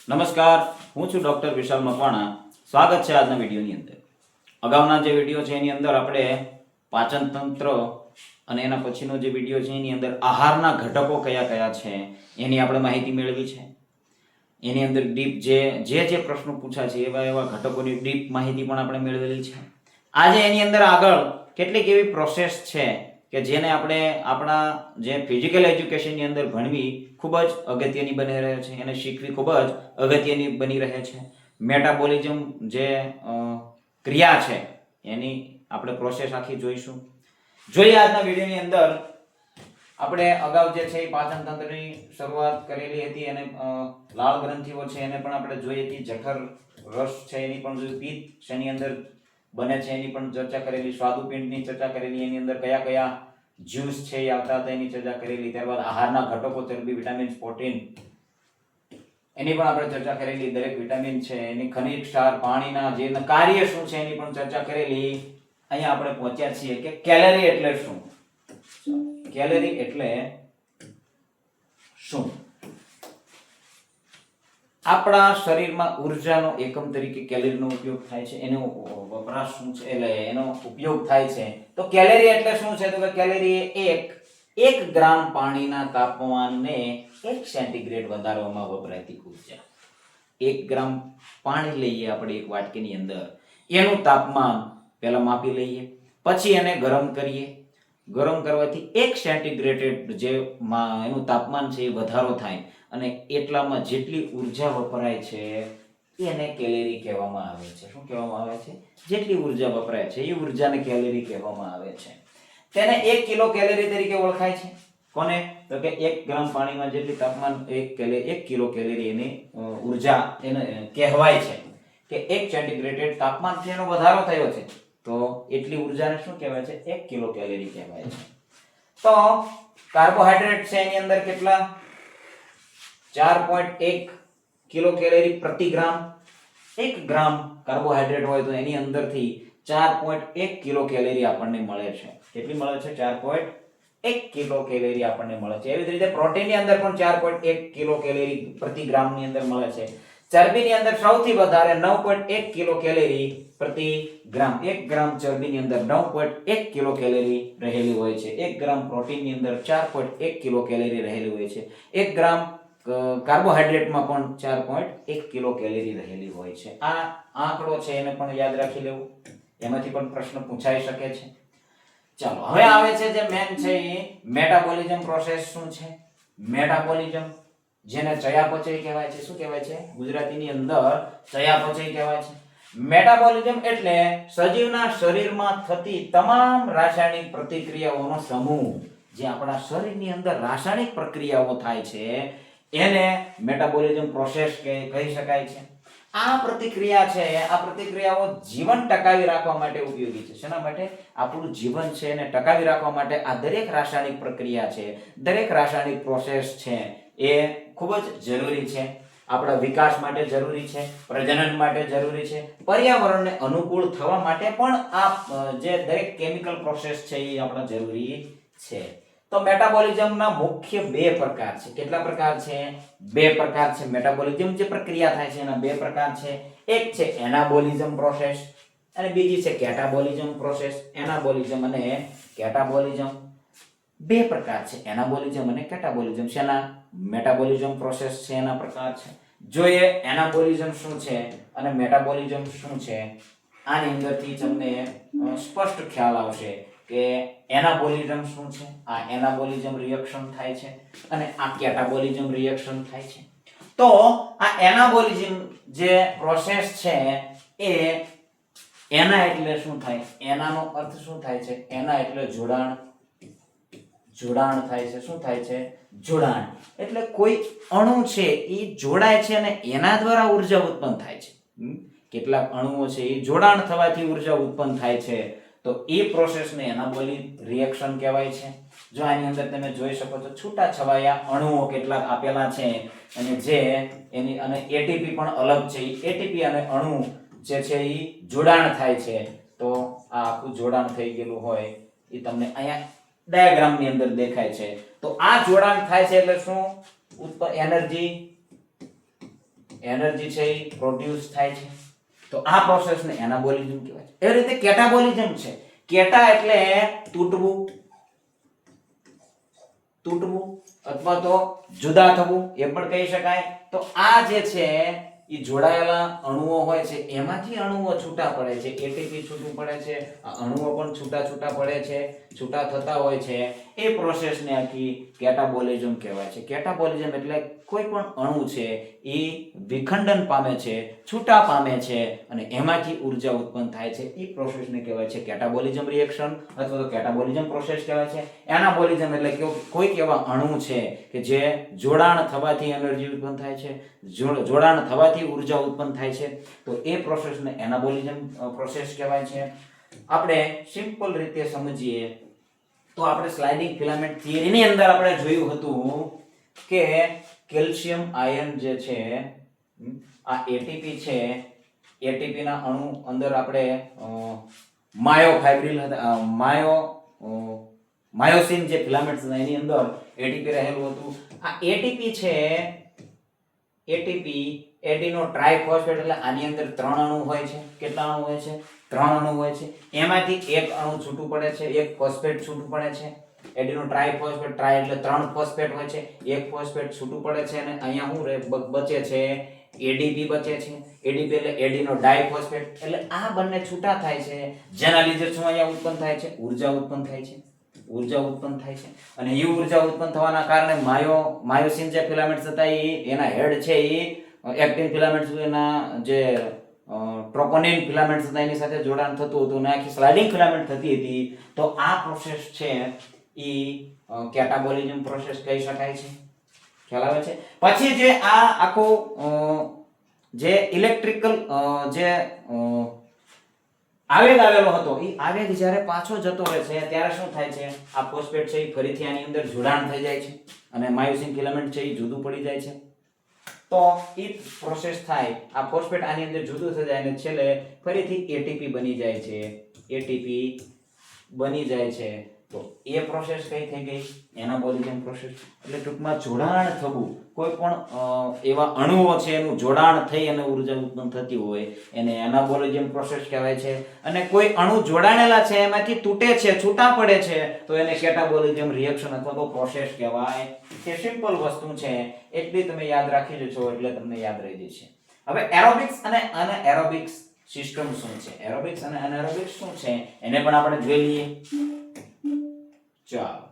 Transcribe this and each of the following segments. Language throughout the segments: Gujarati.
નમસ્કાર, હું છું ડોક્ટર વિશાલ મકવાણા. સ્વાગત છે આજના વિડીયોની અંદર. અગાઉના જે વિડીયો છે એની અંદર આપણે પાચન તંત્ર અને એના પછીનો જે વિડીયો છે એની અંદર આહારના ઘટકો કયા કયા છે એની આપણે માહિતી મેળવી છે. એની અંદર ડીપ જે પ્રશ્નો પૂછ્યા છે એવા એવા ઘટકોની ડીપ માહિતી પણ આપણે મેળવેલી છે. આજે એની અંદર આગળ કેટલીક એવી પ્રોસેસ છે કે જેને આપણે આપણા જે ફિઝિકલ એજ્યુકેશનની અંદર ભણવી ખૂબ જ અગત્યની બની રહે છે, એને શીખવી ખૂબ જ અગત્યની બની રહે છે. મેટાબોલિઝમ જે ક્રિયા છે એની આપણે પ્રોસેસ આખી જોઈશું. જોઈએ આજના વિડીયોની અંદર આપણે અગાઉ જે છે એ પાચન તંત્રની શરૂઆત કરેલી હતી અને લાળ ગ્રંથિઓ છે એને પણ આપણે જોઈ હતી. જઠર રસ છે એની પણ જોઈ, પિત્ત શેની અંદર બને છે એની પણ ચર્ચા કરેલી, સ્વાદુપિંડની ચર્ચા કરેલી, એની અંદર કયા કયા જ્યુસ છે એ આવતા હતા એની ચર્ચા કરેલી. ત્યારબાદ આહારના ઘટકો, ચરબી, વિટામિન્સ, પ્રોટીન એની પણ આપણે ચર્ચા કરેલી. દરેક વિટામિન છે એની ખનિજ, ક્ષાર, પાણીના જે કાર્ય શું છે એની પણ ચર્ચા કરેલી. અહીંયા આપણે પહોંચ્યા છીએ કે કેલરી એટલે શું. કેલરી એટલે શું? આપણા શરીરમાં ઉર્જાનો એકમ તરીકે કેલરીનો ઉપયોગ થાય છે. એનો વપરાશ શું છે એટલે એનો ઉપયોગ થાય છે. તો કેલરી એટલે શું છે? તો કે કેલરી એક ગ્રામ પાણીના તાપમાનને 1 સેન્ટીગ્રેડ વધારવામાં વપરાતી ઉર્જા. 1 ગ્રામ પાણી લઈએ આપણે એક વાટકીની અંદર, એનું તાપમાન પહેલા માપી લઈએ, પછી એને ગરમ કરીએ. ગરમ કરવાથી 1 સેન્ટીગ્રેડ જે એનું તાપમાન છે એ વધારો થાય અને એટલામાં જેટલી ઉર્જા વપરાય છે એને કેલરી કહેવામાં આવે છે. શું કહેવામાં આવે છે? જેટલી ઉર્જા વપરાય છે એ ઉર્જાને કેલરી કહેવામાં આવે છે. તેને 1 કિલો કેલરી તરીકે ઓળખાય છે. કોને? તો કે 1 ગ્રામ પાણીમાં જેટલી તાપમાન 1 કિલો કેલરી એની ઉર્જા એને કહેવાય છે કે 1 સેન્ટીગ્રેડ તાપમાનથી એનો વધારો થયો છે તો એટલી ઉર્જાને શું કહેવાય છે? 1 કિલો કેલરી કહેવાય છે. તો કાર્બોહાઈડ્રેટ છે એની અંદર કેટલા? 4.1 કિલો કેલરી પ્રતિ ગ્રામ. 1 ગ્રામ કાર્બોહાઈડ્રેટ હોય તો એની અંદરથી 4.1 કિલો કેલરી આપણને મળે છે. કેટલી મળે છે? 4.1 કિલો કેલરી આપણને મળે છે. એવી જ રીતે પ્રોટીનની અંદર પણ 4.1 કિલો કેલરી પ્રતિ ગ્રામની અંદર મળે છે. ચરબીની અંદર સૌથી વધારે 9.1 કિલો કેલરી પ્રતિ ગ્રામ. 1 ગ્રામ ચરબીની અંદર 9.1 કિલો કેલરી રહેલી હોય છે. 1 ગ્રામ પ્રોટીનની અંદર 4.1 કિલો કેલરી રહેલી હોય છે. 1 ગ્રામ કાર્બોહાઈડ્રેટમાં પણ 4.1 કિલો કેલરી રહેલી હોય છે. આ આંકડો છે એને પણ યાદ રાખી લેવું, એમાંથી પણ પ્રશ્ન પૂછાઈ શકે છે. ચાલો હવે આવે છે જે મેન છે એ મેટાબોલિઝમ પ્રોસેસ. શું છે મેટાબોલિઝમ? જેને ચયાપચય કહેવાય છે. શું કહેવાય છે? ગુજરાતીની અંદર ચયાપચય કહેવાય છે. મેટાબોલિઝમ એટલે સજીવના શરીરમાં થતી તમામ રાસાયણિક પ્રતિક્રિયાઓનો સમૂહ. જે આપણા શરીરની અંદર રાસાયણિક પ્રક્રિયાઓ થાય છે એને મેટાબોલિઝમ પ્રોસેસ કહી શકાય છે. આ પ્રતિક્રિયાઓ જીવન ટકાવી રાખવા માટે ઉપયોગી છે. શેના માટે? આપણું જીવન છે એને ટકાવી રાખવા માટે આ દરેક રાસાયણિક પ્રક્રિયા છે, દરેક રાસાયણિક પ્રોસેસ છે એ ખૂબ જ જરૂરી છે. આપણા વિકાસ માટે જરૂરી છે, પ્રજનન માટે જરૂરી છે, પર્યાવરણને અનુકૂળ થવા માટે પણ આ જે દરેક કેમિકલ પ્રોસેસ છે એ આપણા જરૂરી છે. તો મેટાબોલિઝમના મુખ્ય 2 પ્રકાર છે. કેટલા પ્રકાર છે? 2 પ્રકાર છે. મેટાબોલિઝમ જે પ્રક્રિયા થાય છે એના 2 પ્રકાર છે. એક છે એનાબોલિઝમ પ્રોસેસ અને બીજી છે કેટાબોલિઝમ પ્રોસેસ. એનાબોલિઝમ અને કેટાબોલિઝમ 2 પ્રકાર છે. એનાબોલિઝમ અને કેટાબોલિઝમ. શેના? મેટાબોલિઝમ પ્રોસેસ છે એના પ્રકાર છે. જોઈએ એનાબોલિઝમ શું છે અને મેટાબોલિઝમ શું છે. આની અંદરથી તમને સ્પષ્ટ ખ્યાલ આવશે કે એનાબોલિઝમ શું છે. આ એનાબોલિઝમ રિએક્શન થાય છે અને આ કેટાબોલિઝમ રિએક્શન થાય છે. તો આ એનાબોલિઝમ જે પ્રોસેસ છે એ એના એટલે શું થાય? એનાનો અર્થ શું થાય છે? એના એટલે જોડાણ થાય છે. શું થાય છે? જોડાણ. એટલે કોઈ અણુ છે એ જોડાય છે અને એના દ્વારા ઉર્જા ઉત્પન્ન થાય છે. કેટલાક અણુઓ છે એ જોડાણ થવાથી ઉર્જા ઉત્પન્ન થાય છે તો એ પ્રોસેસને એનાબોલિક રિએક્શન કહેવાય છે. જો આની અંદર તમે જોઈ શકો છો છૂટાછવાયા અણુઓ કેટલાક આપેલા છે અને જે એની અને એટીપી પણ અલગ છે. એટીપી અને અણુ જે છે એ જોડાણ થાય છે તો આ આખું જોડાણ થઈ ગયેલું હોય એ તમને અહીંયા ડાયાગ્રામની અંદર દેખાય છે. તો આ જોડાણ થાય છે એટલે શું? એનર્જી એનર્જી છે એ પ્રોડ્યુસ થાય છે. તો આ પ્રોસેસને એનાબોલિઝમ કહેવાય છે. એ રીતે કેટાબોલિઝમ છે. કેટા એટલે તૂટવું અથવા તો જુદા થવું એ પણ કહી શકાય. તો આ જે છે એ જોડાયેલા અણુઓ હોય છે એમાંથી અણુઓ છૂટા પડે છે, એટીપી છૂટું પડે છે, આ અણુઓ પણ છૂટા પડે છે, છૂટા થતા હોય છે. એ પ્રોસેસને આખી કેટાબોલિઝમ કહેવાય છે. કેટાબોલિઝમ એટલે કોઈ પણ અણુ છે એ વિખંડન પામે છે, છૂટા પામે છે અને એમાંથી ઉર્જા ઉત્પન્ન થાય છે. એ પ્રોસેસને કહેવાય છે કેટાબોલિઝમ રિએક્શન અથવા તો કેટાબોલિઝમ પ્રોસેસ કહેવાય છે. એનાબોલિઝમ એટલે કોઈક એવા અણુ છે કે જે જોડાણ થવાથી એનર્જી ઉત્પન્ન થાય છે, જોડાણ થવાથી ઉર્જા ઉત્પન્ન થાય છે. તો એ પ્રોસેસને એનાબોલિઝમ પ્રોસેસ કહેવાય છે. આપણે સિમ્પલ રીતે સમજીએ તો આપણે સ્લાઇડિંગ ફિલામેન્ટ થિયરીની અંદર આપણે જોયું હતું કે કેલ્શિયમ આયન જે છે આ એટીપી છે, એટીપી ના અણુ અંદર આપણે માયોફાઇબ્રિલ હતા, માયોસિન જે ફિલામેન્ટ્સ હતા એની અંદર એટીપી રહેલું હતું. આ એટીપી છે, એટીપી એડીનો ટ્રાઇફોસ્ફેટ એટલે આની અંદર 3 અણુ હોય છે. કેટલા અણુ હોય છે? 3 અણુ હોય છે. એમાંથી એક અણુ છૂટું પડે છે, એક ફોસ્ફેટ છૂટું પડે છે. એડીનો ટ્રાઇફોસ્ફેટ, ટ્રાઇ એટલે 3 ફોસ્ફેટ હોય છે, એક ફોસ્ફેટ છૂટું પડે છે અને અહીંયા શું બચે છે? એડીપી બચે છે. એડીપી એટલે એડીનો ડાઇફોસ્ફેટ એટલે આ બંને છૂટા થાય છે, જેના લીધે શું અહીંયા ઉત્પન્ન થાય છે? ઉર્જા ઉત્પન્ન થાય છે. ઉર્જા ઉત્પન્ન થાય છે અને એ ઉર્જા ઉત્પન્ન થવાના કારણે માયોસિન જે ફિલામેન્ટ્સ હતા એના હેડ છે એ એક્ટિન ફિલામેન્ટ્સ એના જે ટ્રોપોનિન ફિલામેન્ટ્સ હતા એની સાથે જોડાણ થતું હતું અને આખી સ્લાઇડિંગ ફિલામેન્ટ થતી હતી. તો આ પ્રોસેસ છે એ કેટાબોલિઝમ પ્રોસેસ કહી શકાય છે. ખ્યાલ આવે છે? પછી જે આ આખું જે ઇલેક્ટ્રિકલ જે આવેગ આવેલો હતો એ આવેગ જ્યારે પાછો જતો રહે છે ત્યારે શું થાય છે? આ ફોસ્ફેટ છે એ ફરીથી આની અંદર જોડાણ થઈ જાય છે અને માયોસિન ફિલામેન્ટ છે એ જુદું પડી જાય છે. તો એ પ્રોસેસ થાય, આ ફોસ્ફેટ આની અંદર જુદું થઈ જાય અને છેલ્લે ફરીથી એટીપી બની જાય છે. એટીપી બની જાય છે. તો એ પ્રોસેસ કઈ થઈ ગઈ? Anabolism process. એટલે ટૂંકમાં જોડાણ થવું, કોઈ પણ એવા અણુઓ છે એનું જોડાણ થઈ અને ઉર્જા ઉત્પન્ન થતી હોય એને એનાબોલિઝમ પ્રોસેસ કહેવાય છે. અને કોઈ અણુ જોડાણેલા છે એમાંથી તૂટે છે, છૂટા પડે છે તો એને કેટાબોલિઝમ રિએક્શન અથવા તો પ્રોસેસ કહેવાય. તે સિમ્પલ વસ્તુ છે, એટલી તમે યાદ રાખી લેશો એટલે તમને યાદ રહી જશે. હવે એરોબિક્સ અને અનએરોબિક્સ સિસ્ટમ શું છે? એરોબિક્સ અને અનએરોબિક્સ શું છે એને પણ આપણે જોઈ લઈએ. ચાલો,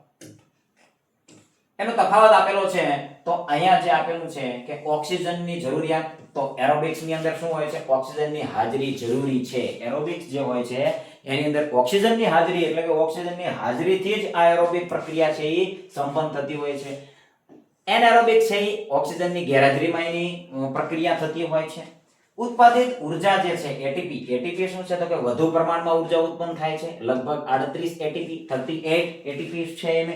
એનો તફાવત આપેલો છે. તો અહીંયા જે આપેલું છે કે ઓક્સિજનની જરૂરિયાત, તો એરોબિક્સ ની અંદર શું હોય છે? ઓક્સિજનની હાજરી જરૂરી છે. એરોબિક્સ જે હોય છે એની અંદર ઓક્સિજનની હાજરી એટલે કે ઓક્સિજનની હાજરીથી જ આ એરોબિક પ્રક્રિયા છે એ સંપન્ન થતી હોય છે. એનએરોબિક છે એ ઓક્સિજનની ગેરહાજરીમાં એની પ્રક્રિયા થતી હોય છે. ઉત્પાદિત ઉર્જા જે છે એટીપી શું છે તો કે વધુ પ્રમાણમાં ઉર્જા ઉત્પન્ન થાય છે. લગભગ 38 એટીપી 38 એટીપી છે એને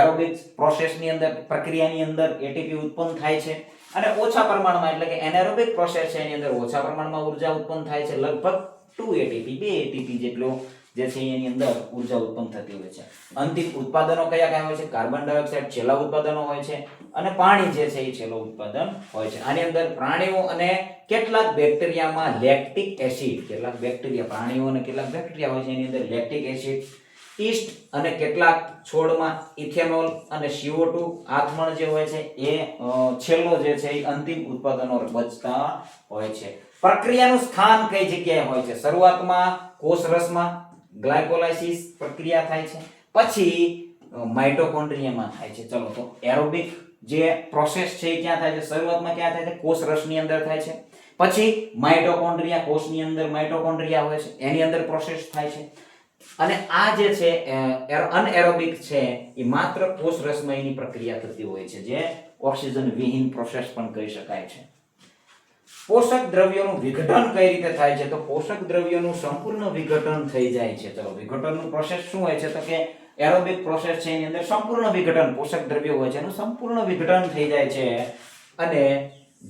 એરોબિક પ્રોસેસની અંદર પ્રક્રિયાની અંદર એટીપી ઉત્પન્ન થાય છે. અને ઓછા પ્રમાણમાં એટલે કે એનએરોબિક પ્રોસેસ છે એની અંદર ઓછા પ્રમાણમાં ઉર્જા ઉત્પન્ન થાય છે. લગભગ 2 એટીપી જેટલો જે છે એની અંદર ઉર્જા ઉત્પન્ન થતી હોય છે. અંતિમ ઉત્પાદનો કયા હોય છે? કાર્બન ડાયોક્સાઇડ છેલ્લા ઉત્પાદનો હોય છે અને પાણી જે છે એ છેલ્લું ઉત્પાદન હોય છે. આની અંદર પ્રાણીઓ અને કેટલાક બેક્ટેરિયામાં લેક્ટિક એસિડ, કેટલાક બેક્ટેરિયા, પ્રાણીઓ અને કેટલાક બેક્ટેરિયા હોય છે એની અંદર લેક્ટિક એસિડ, ઈસ્ટ અને કેટલાક છોડમાં ઇથેનોલ અને CO2 આથમણ જે હોય છે એ છેલ્લો જે છે એ અંતિમ ઉત્પાદનો બચતા હોય છે. પ્રક્રિયાનું સ્થાન કઈ જગ્યાએ હોય છે? શરૂઆતમાં કોષરસમાં ગ્લાયકોલાઇસિસ પ્રક્રિયા થાય છે, પછી માઇટોકોન્ડ્રિયામાં થાય છે. ચલો, તો એરોબિક જે પ્રોસેસ છે એ ક્યાં થાય છે? શરૂઆતમાં ક્યાં થાય છે? કોષરસની અંદર થાય છે. પછી માઇટોકોન્ડ્રિયા, કોષની અંદર માઇટોકોન્ડ્રિયા હોય છે એની અંદર પ્રોસેસ થાય છે. અને આ જે છે અનએરોબિક છે એ માત્ર કોષરસમાં એની પ્રક્રિયા થતી હોય છે, જે ઓક્સિજન વિહીન પ્રોસેસ પણ કહી શકાય છે. પોષક દ્રવ્યોનું વિઘટન કઈ રીતે થાય છે? તો પોષક દ્રવ્યોનું સંપૂર્ણ વિઘટન થઈ જાય છે. ચલો, વિઘટનનું પ્રોસેસ શું હોય છે તો કે એરોબિક પ્રોસેસ છે એની અંદર સંપૂર્ણ વિઘટન, પોષક દ્રવ્યો હોય છે એનું સંપૂર્ણ વિઘટન થઈ જાય છે. અને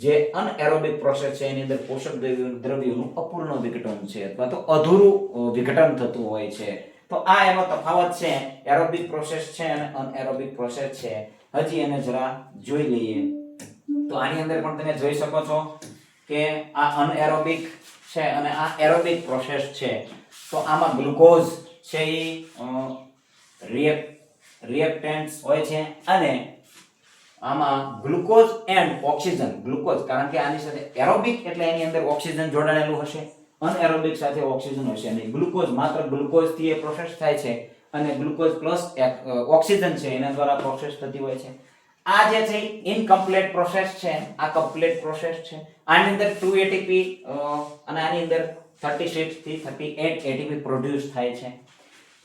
જે અનએરોબિક પ્રોસેસ છે એની અંદર પોષક દ્રવ્યોનું અપૂર્ણ વિઘટન છે અથવા તો અધૂરું વિઘટન થતું હોય છે. તો આ એનો તફાવત છે. એરોબિક પ્રોસેસ છે અને અનએરોબિક પ્રોસેસ છે. હજી એને જરા જોઈ લઈએ. તો આની અંદર પણ તમે જોઈ શકો છો કે આ અનએરોબિક છે અને આ એરોબિક પ્રોસેસ છે. તો આમાં ગ્લુકોઝ છે એ રિએક્ટન્ટ્સ હોય છે અને આમાં ગ્લુકોઝ એન્ડ ઓક્સિજન, ગ્લુકોઝ કારણ કે આની સાથે એરોબિક એટલે એની અંદર ઓક્સિજન જોડાયેલું હશે, અનએરોબિક સાથે ઓક્સિજન હશે નહીં. ગ્લુકોઝ માત્ર ગ્લુકોઝ થી એ પ્રોસેસ થાય છે અને ગ્લુકોઝ પ્લસ ઓક્સિજન છે એના દ્વારા પ્રોસેસ થતી હોય છે. આ જે છે ઇનકમ્પ્લીટ પ્રોસેસ છે, આ કમ્પ્લીટ પ્રોસેસ છે. આની અંદર 2 ATP અને આની અંદર 36 થી 38 ATP પ્રોડ્યુસ થાય છે.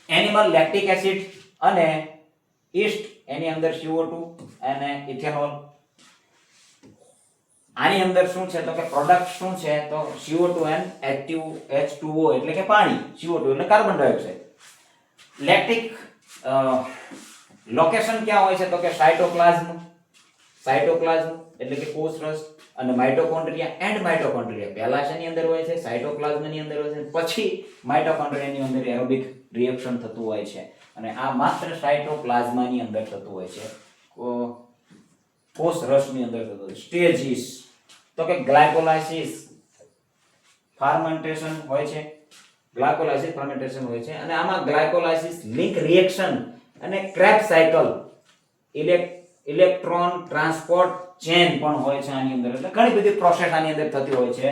એનિમલ લેક્ટિક એસિડ અને ઈસ્ટ એની અંદર CO2 અને ઇથેનોલ. આની અંદર શું છે તો કે પ્રોડક્ટ શું છે તો CO2 and H2O એટલે કે પાણી, CO2 એટલે કાર્બન ડાયોક્સાઇડ. લેક્ટિક લોકેશન ક્યાં હોય છે તો કે સાયટોપ્લાઝમ એટલે કે કોષરસ અને માઇટોકોન્ડ્રિયા એન્ડ માઇટોકોન્ડ્રિયા પહેલા શેની અંદર હોય છે સાયટોપ્લાઝમ ની અંદર હોય છે, પછી માઇટોકોન્ડ્રિયા ની અંદર એરોબિક રિએક્શન થતું હોય છે અને આ માત્ર સાયટોપ્લાઝમ ની અંદર થતું હોય છે, કોષરસ ની અંદર થતું હોય. સ્ટેજીસ તો કે ગ્લાયકોલાઇસિસ ફર્મેન્ટેશન હોય છે, ગ્લાયકોલાઇસિસ ફર્મેન્ટેશન હોય છે અને આમાં ગ્લાયકોલાઇસિસ લિંક રિએક્શન અને crabs cycle electron transport chain પણ હોય છે આની અંદર. એટલે ઘણી બધી પ્રોસેસ આની અંદર થતી હોય છે.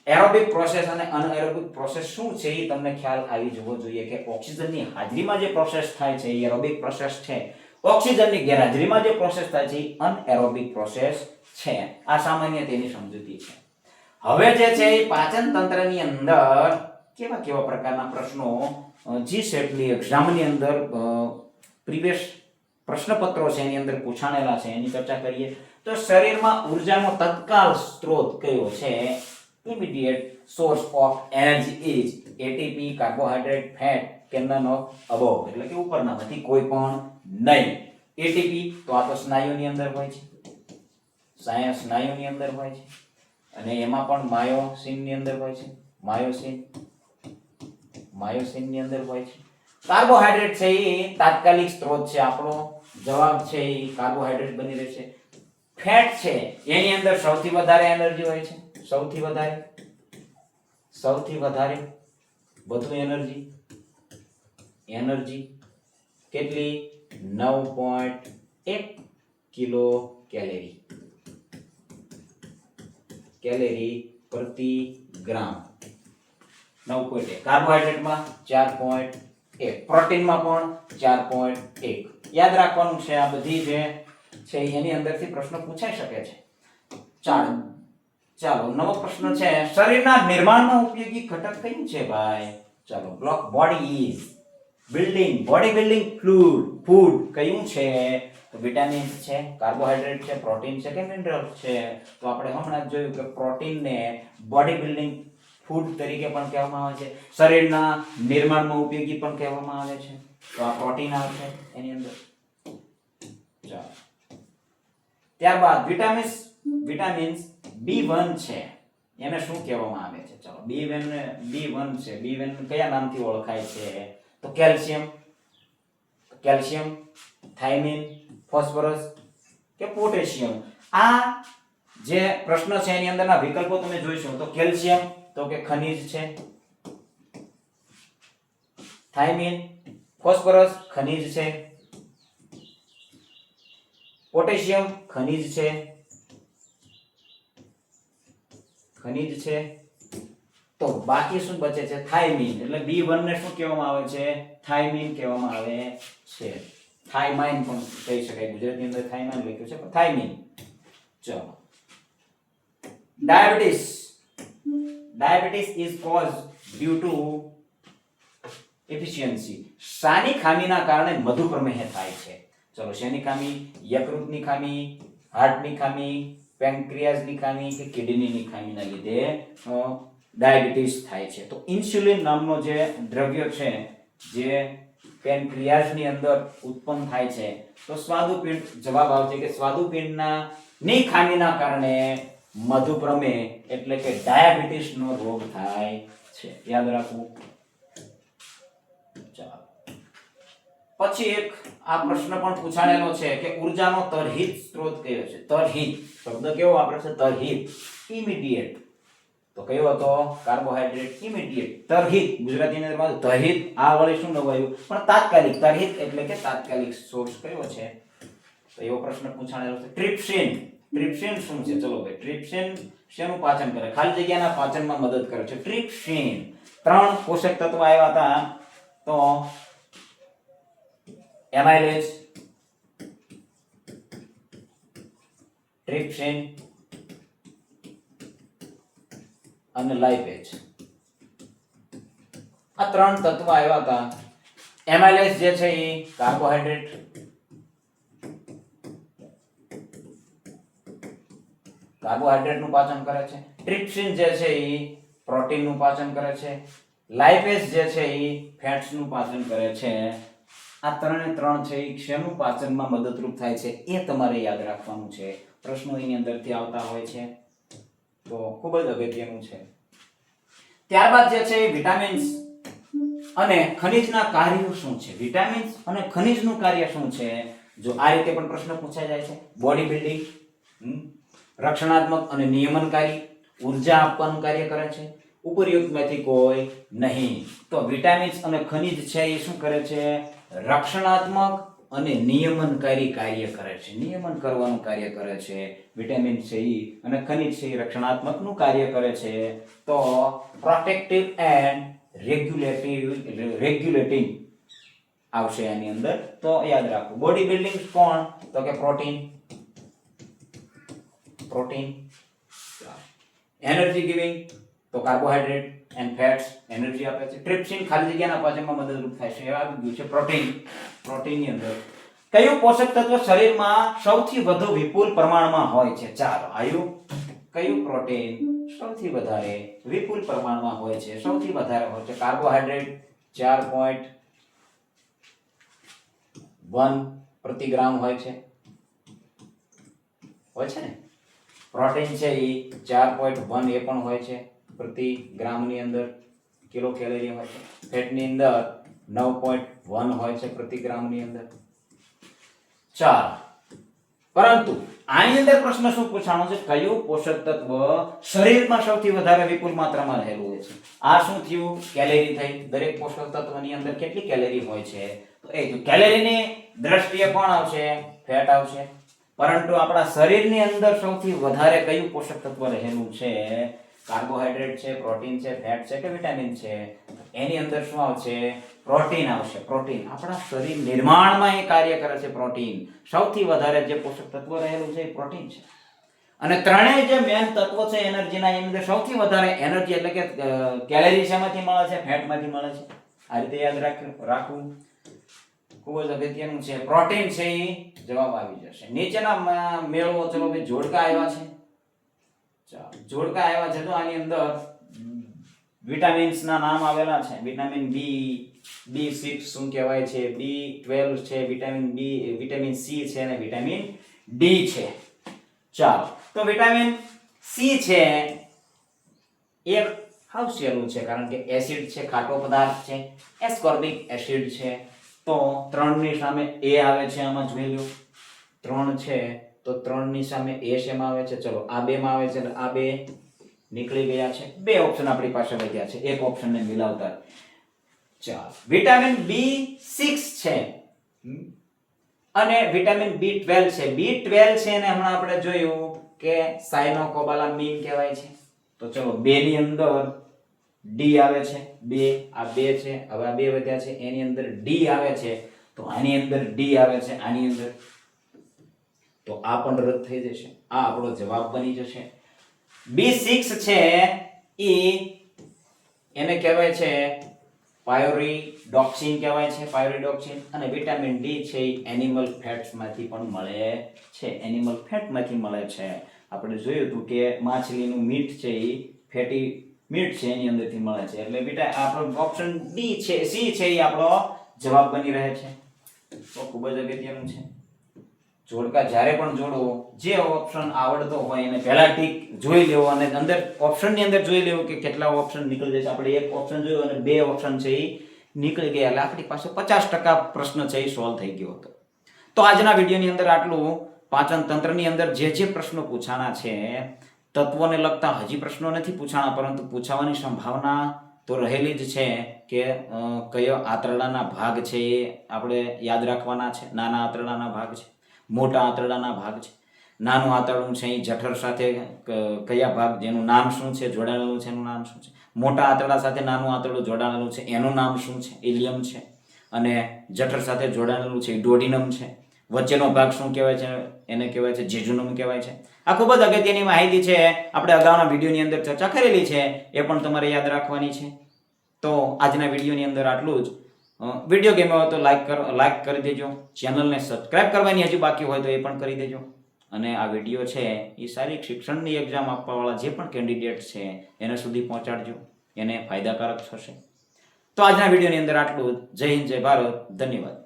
એરોબિક પ્રોસેસ અને અનએરોબિક પ્રોસેસ શું છે એ તમને ખ્યાલ આવી જવો જોઈએ કે ઓક્સિજનની હાજરીમાં જે પ્રોસેસ થાય છે એ એરોબિક પ્રોસેસ છે, ઓક્સિજનની ગેરહાજરીમાં જે પ્રોસેસ થાય છે એ અનએરોબિક પ્રોસેસ છે. આ સામાન્ય તેની સમજૂતી છે. હવે જે છે એ પાચન તંત્રની અંદર કેવા પ્રકારના પ્રશ્નો જીસેટની એક્ઝામની અંદર પ્રીવિયસ પ્રશ્નપત્રો છે એની અંદર પૂછાણેલા છે એની ચર્ચા કરીએ. તો શરીરમાં ઉર્જાનો તત્કાલ સ્ત્રોત કયો છે? Immediate source of energy is ATP, carbohydrate, fat કે નન ઓફ અબોવ એટલે કે ઉપરનામાંથી કોઈ પણ નહીં. ATP તો આ તો સ્નાયુની અંદર હોય છે, સ્નાયુની અંદર હોય છે અને એમાં પણ માયોસિન ની અંદર હોય છે, માયોસિન ની અંદર હોય છે. કાર્બોહાઈડ્રેટ છે એ તાત્કાલિક સ્ત્રોત છે, આપણો જવાબ છે એ કાર્બોહાઈડ્રેટ બની રહેશે. ફેટ છે એની અંદર સૌથી વધારે એનર્જી હોય છે, સૌથી વધારે વધુ એનર્જી કેટલી 9.1 કિલો કેલેરી પ્રતિ ગ્રામ. 9.1. કાર્બોહાઈડ્રેટમાં 4.1, પ્રોટીનમાં પણ 4.1. યાદ રાખવાનું છે આ બધી જે છે એની અંદરથી પ્રશ્ન પૂછાઈ શકે છે. ચાલો નવો પ્રશ્ન છે, શરીરના નિર્માણમાં ઉપયોગી ઘટક કયું છે ભાઈ? ચાલો body is body building food કયું છે? તો વિટામિન્સ છે, કાર્બોહાઈડ્રેટ છે, પ્રોટીન છે કે મિનરલ છે? તો આપણે હમણાં જ જોયું કે પ્રોટીનને બોડી બિલ્ડિંગ ફૂડ તરીકે પણ કહેવામાં આવે છે, શરીરના નિર્માણમાં ઉપયોગી પણ કહેવામાં આવે છે. તો આ પ્રોટીન આવશે એની અંદર. ચાલો ત્યારબાદ વિટામિન્સ B1 છે એને શું કહેવામાં આવે છે? ચાલો B1 છે, B1 કયા નામથી ઓળખાય છે? તો કેલ્શિયમ, થાઇમિન, ફોસ્ફરસ કે પોટેશિયમ. આ જે પ્રશ્ન છે એની અંદરના વિકલ્પો તમે જોઈશો તો કેલ્શિયમ તો કે ખનિજ છે, થાઇમિન ફોસ્ફરસ ખનિજ છે, પોટેશિયમ ખનિજ છે. તો બાકી શું બચે છે? થાઇમિન. એટલે B1 ને શું કહેવામાં આવે છે? થાઇમિન કહેવામાં આવે છે. થાઇમાઇન પણ કહી શકાય, ગુજરાતીની અંદર થાઇમાઇન લખ્યું છે પણ થાઇમિન. ચલો diabetes is cause due to efficiency. શાની ખામીના કારણે મધુપ્રમેહ થાય છે? ચલો શેની ખામી? યકૃતની ખામી, હાર્ટની ખામી, પેન્ક્રિયાસની ખામી કે કિડનીની ખામીના લીધે ડાયાબિટીસ થાય છે. તો ઇન્સ્યુલિન નામનો જે દ્રવ્ય છે જે પેન્ક્રિયાસની અંદર ઉત્પન્ન થાય છે તો સ્વાદુપિંડ, જવાબ આવશે કે સ્વાદુપિંડના ખામીના કારણે મધુપ્રમેહ એટલે કે ડાયાબિટીસનો રોગ થાય છે. યાદ રાખવું. ચાલો પછી એક આ પ્રશ્ન પણ પૂછાયેલો છે કે ઉર્જાનો તરહીત સ્ત્રોત કયો છે? તરહીત શબ્દ કેવો વાપરે છે? તરહીત. ઇમિડિયેટ તો કયો હતો? કાર્બોહાઈડ્રેટ. ઇમિડિયેટ. તરહીત ગુજરાતીની અંદર તરહીત આ વળી શું નવાયું? પણ તાત્કાલિક. તરહીત એટલે કે તાત્કાલિક સોર્સ કયો છે? તો એવો પ્રશ્ન પૂછાયેલો છે. ટ્રિપ્સિન. ટ્રિપ્સિન શું છે? ચલો ભાઈ, ટ્રિપ્સિન શેનું પાચન કરે? ખાલી જગ્યાના પાચનમાં મદદ કરે છે. ટ્રિપ્સિન. 3 પોષક તત્વો આવ્યા હતા તો એમાઇલેઝ, ટ્રિપ્સિન અને લાઇપેઝ. આ 3 તત્વો આવ્યા હતા. એમાઇલેઝ જે છે એ કાર્બોહાઈડ્રેટ, કાર્બોહાઈડ્રેટનું પાચન કરે છે. ટ્રિપ્સિન જે છે એ પ્રોટીનનું પાચન કરે છે. લાઇપેઝ જે છે એ ફેટ્સનું પાચન કરે છે. આ 3 છે એ શેનું પાચનમાં મદદરૂપ થાય છે એ તમારે યાદ રાખવાનું છે. પ્રશ્નો એની અંદરથી આવતા હોય છે તો ખૂબ જ અગત્યનું છે. ત્યારબાદ જે છે વિટામિન્સ અને ખનિજના કાર્યો શું છે? વિટામિન્સ અને ખનિજનું કાર્ય શું છે? જો આ રીતે પણ પ્રશ્ન પૂછાઈ જાય છે. બોડી બિલ્ડિંગ, રક્ષણાત્મક અને નિયમનકારી, ઉર્જા આપવાનું કાર્ય કરે છે. ઉપરયુક્તમાંથી કોઈ નહીં. તો વિટામિન્સ અને ખનિજ છે એ શું કરે છે? રક્ષણાત્મક અને નિયમનકારી કાર્ય કરે છે. નિયમન કરવાનું કાર્ય કરે છે. વિટામિન છે અને ખનિજ છે એ રક્ષણાત્મકનું કાર્ય કરે છે. તો પ્રોટેક્ટિવ એન્ડ રેગ્યુલેટિંગ આવશે આની અંદર. તો યાદ રાખો. બોડી બિલ્ડિંગ કોણ? તો કે પ્રોટીન. પ્રોટીન. એનર્જી ગિવિંગ તો કાર્બોહાઈડ્રેટ એન્ડ ફેટ્સ એનર્જી આપે છે. ટ્રિપ્સિન ખાલી જગ્યાના પાચનમાં મદદરૂપ થાય છે. એ આવી ગયું છે પ્રોટીન. પ્રોટીનની અંદર કયું પોષક તત્વ શરીરમાં સૌથી વધુ વિપુલ પ્રમાણમાં હોય છે? ચાલો આયુ કયું પ્રોટીન સૌથી વધારે વિપુલ પ્રમાણમાં હોય છે? સૌથી વધારે હોય છે કાર્બોહાઈડ્રેટ 4.1 પ્રતિ ગ્રામ હોય છે ને. પ્રોટીન છે એ 4.1 એ પણ હોય છે પ્રતિ ગ્રામની અંદર. કિલો કેલરી હોય છે. ફેટની અંદર 9.1 હોય છે પ્રતિ ગ્રામની અંદર. ચાલો, પરંતુ આની અંદર પ્રશ્ન શું પૂછાણો છે? કયું પોષક તત્વ શરીરમાં સૌથી વધારે વિપુલ માત્રામાં રહેલું હોય છે? આ શું થયું? કેલેરી થઈ. દરેક પોષક તત્વની અંદર કેટલી કેલેરી હોય છે? તો એ કેલેરીની દ્રષ્ટિએ કોણ આવશે? ફેટ આવશે. પરંતુ આપણા શરીરની અંદર સૌથી વધારે કયું પોષક તત્વ રહેલું છે? કાર્બોહાઈડ્રેટ છે, પ્રોટીન છે, ફેટ છે કે વિટામિન છે? એની અંદર શું આવશે? પ્રોટીન આવશે. પ્રોટીન આપણા શરીર નિર્માણમાં એ કાર્ય કરે છે. પ્રોટીન સૌથી વધારે જે પોષક તત્વ રહેલું છે એ પ્રોટીન છે. અને ત્રણેય જે મેન તત્વો છે એનર્જીના, એની અંદર સૌથી વધારે એનર્જી એટલે કે કેલરી શેમાંથી મળે છે? ફેટમાંથી મળે છે. આ રીતે યાદ રાખવું ખૂબ જ અગત્યનું છે. પ્રોટીન છે એ જવાબ આવી જશે. નીચેના મેળવો. ચલો ભાઈ, જોડકા આવ્યા છે. ચાલો, જોડકા આવ્યા છે તો આની અંદર વિટામિન્સ ના નામ આવેલા છે. વિટામિન B6 શું કહેવાય છે? B12 છે, વિટામિન C છે અને વિટામિન D છે. ચાલો, તો વિટામિન C છે એક હાવ સહેલું છે કારણ કે એસિડ છે, ખાટો પદાર્થ છે, એસ્કોર્બિક એસિડ છે. તો 3 ની સામે A આવે છે. આમાં જોઈ લો 3 છે તો 3 ની સામે A શેમાં આવે છે? ચલો, આ 2 માં આવે છે એટલે આ 2 નીકળી ગયા છે. 2 ઓપ્શન આપણી પાસે વધ્યા છે. એક ઓપ્શનને મિલાવતા. ચાલો, વિટામિન B6 છે અને વિટામિન B12 છે. B12 છે ને હમણાં આપણે જોયું કે સાયનોકોબાલામિન કહેવાય છે. તો ચલો, 2 ની અંદર D આવે છે. 2 આ 2 છે. હવે આ 2 વધ્યા છે. એની અંદર D આવે છે તો આની અંદર D આવે છે. આની અંદર તો આ પણ રદ થઈ જશે. આ આપણો જવાબ બની જશે. B6 છે એને કહેવાય છે પાયરોડિક્સિન કહેવાય છે. પાયરોડિક્સિન. અને વિટામિન D છે એનિમલ ફેટ્સ માંથી પણ મળે છે. એનિમલ ફેટ માંથી મળે છે. આપણે જોયું હતું કે માછલીનું મીટ છે એ ફેટી મીટ છે એની અંદરથી મળે છે. એટલે આપણો ઓપ્શન D છે, C છે એ આપણો જવાબ બની રહે છે. તો ખૂબ જ અગત્યનું છે. જોડકા જ્યારે પણ જોડો, જે ઓપ્શન આવડતો હોય એને પહેલા ટીક જોઈ લેવો અને અંદર ઓપ્શનની અંદર જોઈ લેવું કે કેટલા ઓપ્શન નીકળી જશે. આપણે એક ઓપ્શન જોયો અને 2 ઓપ્શન છે એ નીકળી ગયા એટલે આપણી પાસે 50% પ્રશ્ન છે એ સોલ્વ થઈ ગયો હતો. તો આજના વિડીયોની અંદર આટલું. પાચન તંત્રની અંદર જે પ્રશ્નો પૂછાણા છે, તત્વોને લગતા હજી પ્રશ્નો નથી પૂછાણા, પરંતુ પૂછાવાની સંભાવના તો રહેલી જ છે કે કયો આંતરડાના ભાગ છે એ આપણે યાદ રાખવાના છે. નાના આંતરડાના ભાગ છે, મોટા આંતરડાના ભાગ છે. નાનું આંતરડું છે એ જઠર સાથે કયા ભાગ, જેનું નામ શું છે, જોડાયેલું છે, એનું નામ શું છે. મોટા આંતરડા સાથે નાનું આંતરડું જોડાયેલું છે, એનું નામ શું છે, ઇલિયમ છે. અને જઠર સાથે જોડાયેલું છે, ડોડિનમ છે. વચ્ચેનો ભાગ શું કહેવાય છે, એને કહેવાય છે જેજુનમ કહેવાય છે. આ ખૂબ જ અગત્યની માહિતી છે, આપણે અગાઉના વિડીયોની અંદર ચર્ચા કરેલી છે, એ પણ તમારે યાદ રાખવાની છે. તો આજના વિડીયોની અંદર આટલું જ. વિડીયો ગમ્યો હોય તો લાઈક કરી દેજો. ચેનલને સબસ્ક્રાઇબ કરવાની હજી બાકી હોય તો એ પણ કરી દેજો. અને આ વિડીયો છે એ શારીરિક શિક્ષણની એક્ઝામ આપવાવાળા જે પણ કેન્ડિડેટ છે એને સુધી પહોંચાડજો, એને ફાયદાકારક થશે. તો આજના વિડીયોની અંદર આટલું જ. જય હિન્દ, જય ભારત, ધન્યવાદ.